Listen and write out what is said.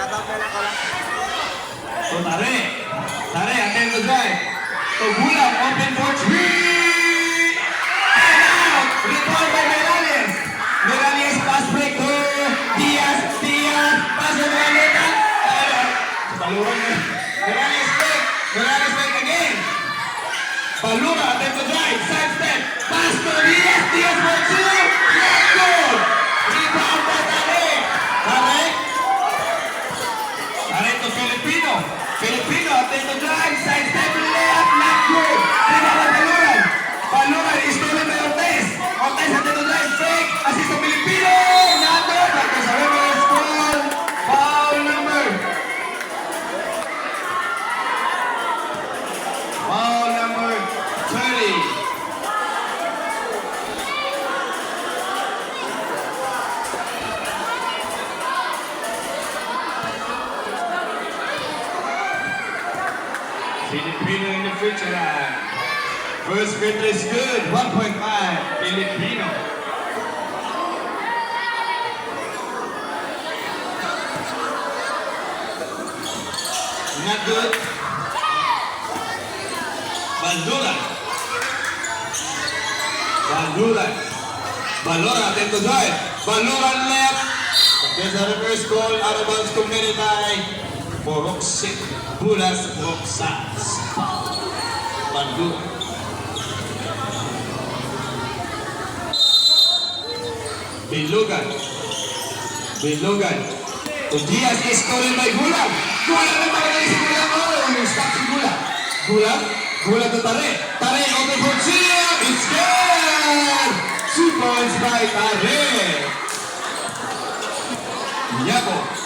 Shoutout na lang ko lang. So, Tare, attend the drive. So, Gulang, open for three. And out! Rebound by Merales. Merales, pass break to Diaz. Pass to Meraleta. Baluran na. Merales break again. Balura, attempt to drive. Side step. Pass to Diaz. Diaz for two. Not good. Rebound by Tare. Tare to Filipino. Filipino, attempt to drive. Side step left. Not good. Rebound by Baluran. Baluran is stolen by Ortiz. Ortiz attempt to drive. Fake. Assist to Filipino. Not good. But there's a reverse call. Foul number 30. Filipino in the future line. First free throw is good. 1.5. Filipino. Not good. Balura, attempt to drive. Balura left. There's a reverse goal. Out of bounds committed by Boroxit. Bulas Roxas. Balura. Bilugan. So Diaz is stolen by Gulang. Gulang na talaga si Gulang. Oh, stop si Gulang. Gulang to Tare. Tare, open for Chia. It's good! 2 points by Tare. Yako.